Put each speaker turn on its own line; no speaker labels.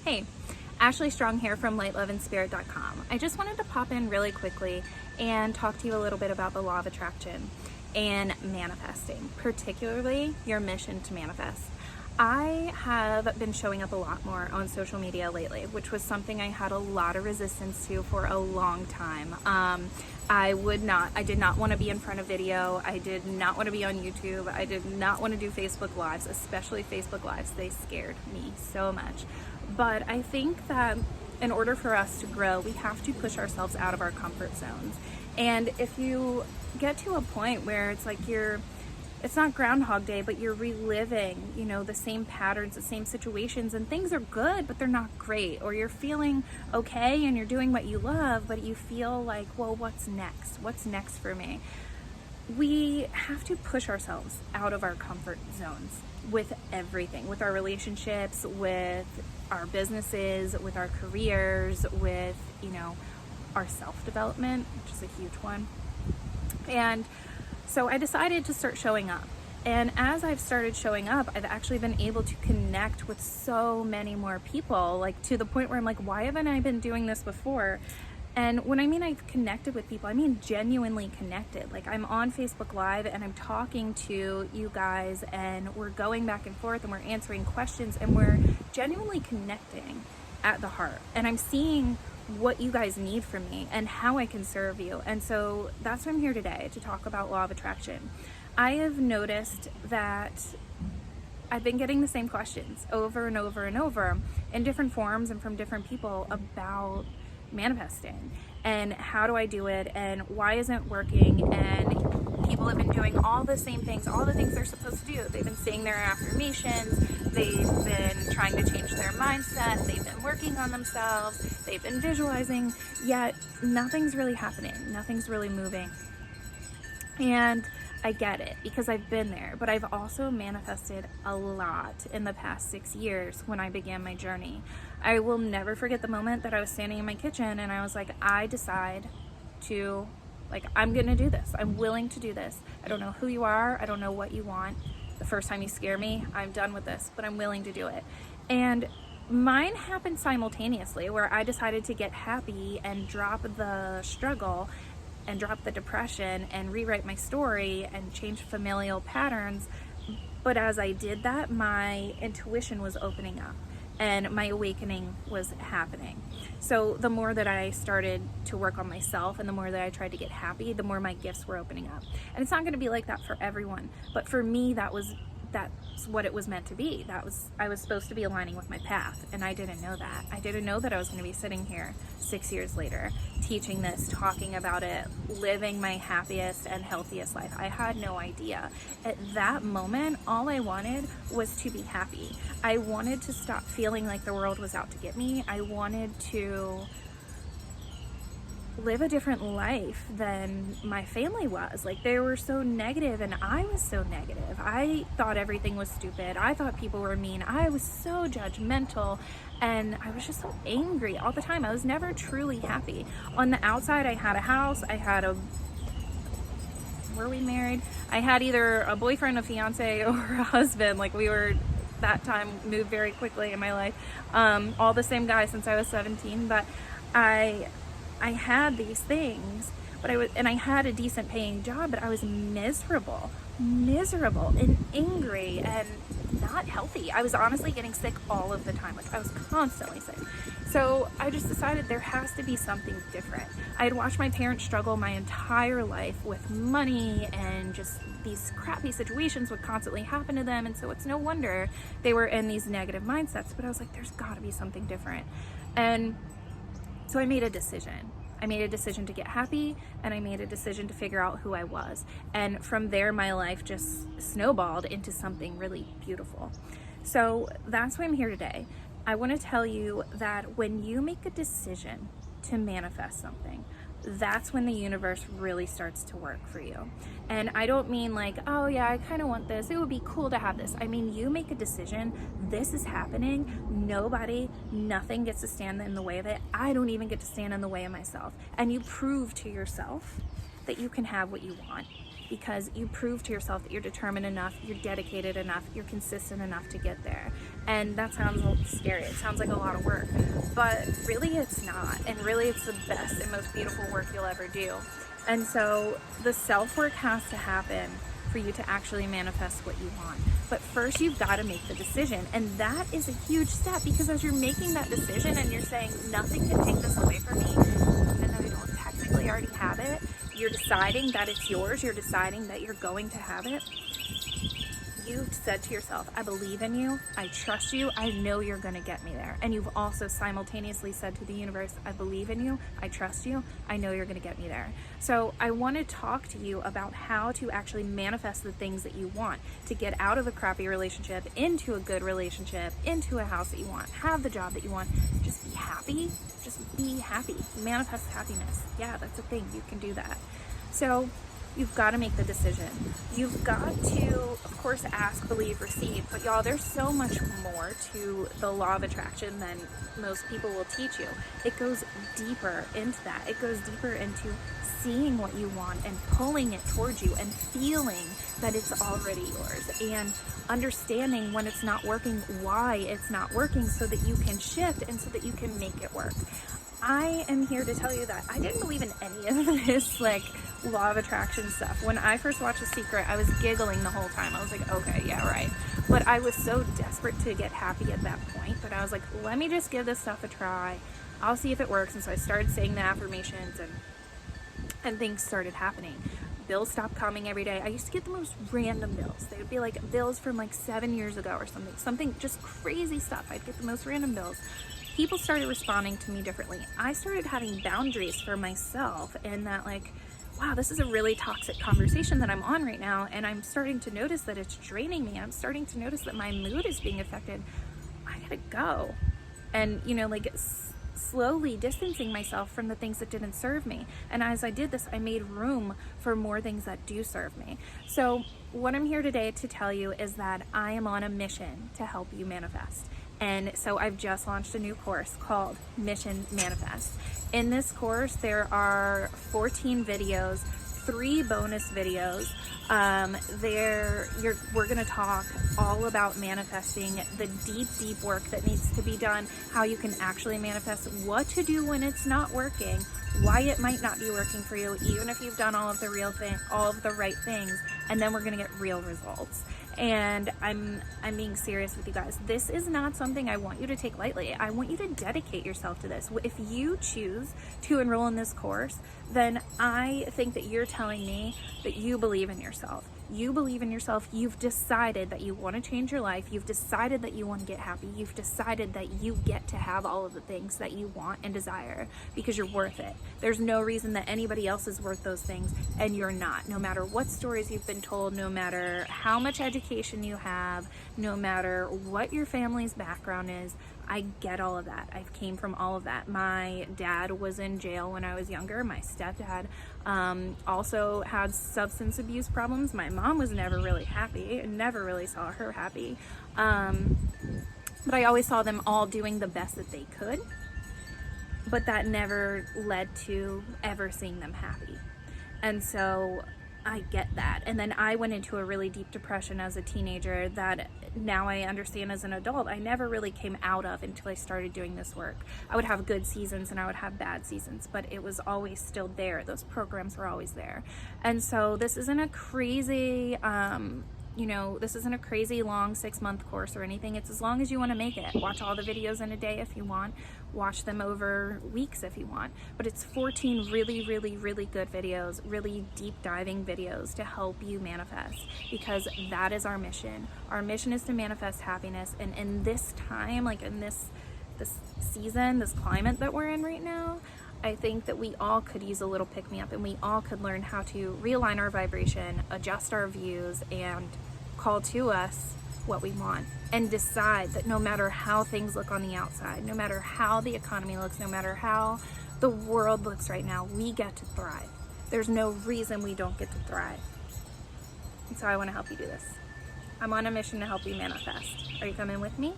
Hey, Ashley Strong here from lightloveandspirit.com. I just wanted to pop in really quickly and talk to you a little bit about the law of attraction and manifesting, particularly your mission to manifest. I have been showing up a lot more on social media lately, which was something I had a lot of resistance to for a long time. I did not want to be in front of video. I did not want to be on YouTube. I did not want to do Facebook Lives, especially Facebook Lives. They scared me so much. But I think that in order for us to grow, we have to push ourselves out of our comfort zones. And if you get to a point where it's like it's not Groundhog Day, but you're reliving, the same patterns, the same situations, and things are good, but they're not great. Or you're feeling okay and you're doing what you love, but you feel like, well, what's next? What's next for me? We have to push ourselves out of our comfort zones with everything, with our relationships, with our businesses, with our careers, with, our self-development, which is a huge one. And so I decided to start showing up. And as I've started showing up, I've actually been able to connect with so many more people, like to the point where I'm like, why haven't I been doing this before? And when I mean I've connected with people, I mean genuinely connected. Like I'm on Facebook Live and I'm talking to you guys and we're going back and forth and we're answering questions and we're genuinely connecting at the heart. And I'm seeing what you guys need from me and how I can serve you. And so that's why I'm here today, to talk about law of attraction. I have noticed that I've been getting the same questions over and over and over in different forms and from different people about manifesting and how do I do it and why isn't it working, and people have been doing all the same things, all the things they're supposed to do. They've been saying their affirmations, they've been trying to change their mindset, they've been working on themselves, they've been visualizing, yet nothing's really happening, nothing's really moving. And I get it because I've been there, but I've also manifested a lot in the past 6 years when I began my journey. I will never forget the moment that I was standing in my kitchen and I was like, I decide to, I'm gonna do this. I'm willing to do this. I don't know who you are. I don't know what you want. The first time you scare me, I'm done with this, but I'm willing to do it. And mine happened simultaneously, where I decided to get happy and drop the struggle and drop the depression and rewrite my story and change familial patterns. But as I did that, my intuition was opening up and my awakening was happening. So the more that I started to work on myself and the more that I tried to get happy, the more my gifts were opening up. And it's not going to be like that for everyone, but for me, that's what it was meant to be. I was supposed to be aligning with my path, and I didn't know that. I didn't know that I was going to be sitting here 6 years later, teaching this, talking about it, living my happiest and healthiest life. I had no idea. At that moment, all I wanted was to be happy. I wanted to stop feeling like the world was out to get me. I wanted to live a different life than my family was. Like, they were so negative and I was so negative. I thought everything was stupid. I thought people were mean. I was so judgmental and I was just so angry all the time. I was never truly happy. On the outside, I had a house, were we married? I had either a boyfriend, a fiance, or a husband. Like, we were, that time moved very quickly in my life. All the same guy since I was 17, but I had these things, and I had a decent paying job, but I was miserable and angry and not healthy. I was honestly getting sick all of the time. Like, I was constantly sick. So I just decided there has to be something different. I had watched my parents struggle my entire life with money, and just these crappy situations would constantly happen to them. And so it's no wonder they were in these negative mindsets, but I was like, there's gotta be something different. And so I made a decision. I made a decision to get happy, and I made a decision to figure out who I was. And from there, my life just snowballed into something really beautiful. So that's why I'm here today. I want to tell you that when you make a decision to manifest something, that's when the universe really starts to work for you. And I don't mean like, oh yeah, I kind of want this, it would be cool to have this. I mean, you make a decision, this is happening, nothing gets to stand in the way of it. I don't even get to stand in the way of myself. And you prove to yourself that you can have what you want. because you prove to yourself that you're determined enough, you're dedicated enough, you're consistent enough to get there. And that sounds scary. It sounds like a lot of work, but really it's not. And really it's the best and most beautiful work you'll ever do. And so the self-work has to happen for you to actually manifest what you want. But first you've got to make the decision. And that is a huge step, because as you're making that decision and you're saying nothing can take this away from me, even though you don't technically already have it, you're deciding that it's yours, you're deciding that you're going to have it. You've said to yourself, I believe in you, I trust you, I know you're going to get me there. And you've also simultaneously said to the universe, I believe in you, I trust you, I know you're going to get me there. So I want to talk to you about how to actually manifest the things that you want, to get out of a crappy relationship, into a good relationship, into a house that you want, have the job that you want. Just be happy. Just be happy. Manifest happiness. Yeah, that's a thing. You can do that. So you've got to make the decision. You've got to, of course, ask, believe, receive. But y'all, there's so much more to the law of attraction than most people will teach you. It goes deeper into that. It goes deeper into seeing what you want and pulling it towards you and feeling that it's already yours, and understanding when it's not working, why it's not working, so that you can shift and so that you can make it work. I am here to tell you that I didn't believe in any of this like law of attraction stuff. When I first watched The Secret, I was giggling the whole time. I was like, okay, yeah, right. But I was so desperate to get happy at that point that I was like, let me just give this stuff a try. I'll see if it works. And so I started saying the affirmations, and things started happening. Bills stopped coming every day. I used to get the most random bills. They would be like bills from like 7 years ago or something just crazy stuff. I'd get the most random bills. People started responding to me differently. I started having boundaries for myself, and that like, wow, this is a really toxic conversation that I'm on right now, and I'm starting to notice that it's draining me. I'm starting to notice that my mood is being affected. I gotta go. And like slowly distancing myself from the things that didn't serve me. And as I did this, I made room for more things that do serve me. So what I'm here today to tell you is that I am on a mission to help you manifest. And so I've just launched a new course called Mission Manifest. In this course, there are 14 videos, 3 bonus videos. We're gonna talk all about manifesting, the deep work that needs to be done, how you can actually manifest, what to do when it's not working, why it might not be working for you, even if you've done all of the right things, and then we're gonna get real results. And I'm being serious with you guys. This is not something I want you to take lightly. I want you to dedicate yourself to this. If you choose to enroll in this course, then I think that you're telling me that you believe in yourself. You believe in yourself. You've decided that you want to change your life. You've decided that you want to get happy. You've decided that you get to have all of the things that you want and desire because you're worth it. There's no reason that anybody else is worth those things and you're not. No matter what stories you've been told, no matter how much education you have, no matter what your family's background is, I get all of that. I came from all of that. My dad was in jail when I was younger. My stepdad also had substance abuse problems. My mom was never really happy. I never really saw her happy. But I always saw them all doing the best that they could. But that never led to ever seeing them happy. And so I get that. And then I went into a really deep depression as a teenager that now I understand as an adult I never really came out of until I started doing this work. I would have good seasons and I would have bad seasons, but it was always still there. Those programs were always there. And so this isn't a crazy this isn't a crazy long 6-month course or anything. It's as long as you want to make it. Watch all the videos in a day if you want. Watch them over weeks if you want. But it's 14 really good videos, really deep diving videos to help you manifest, because that is our mission. Our mission is to manifest happiness. And in this time, like in this season, this climate that we're in right now, I think that we all could use a little pick-me-up, and we all could learn how to realign our vibration, adjust our views, and call to us what we want, and decide that no matter how things look on the outside, no matter how the economy looks, no matter how the world looks right now, we get to thrive. There's no reason we don't get to thrive. And so I want to help you do this. I'm on a mission to help you manifest. Are you coming with me?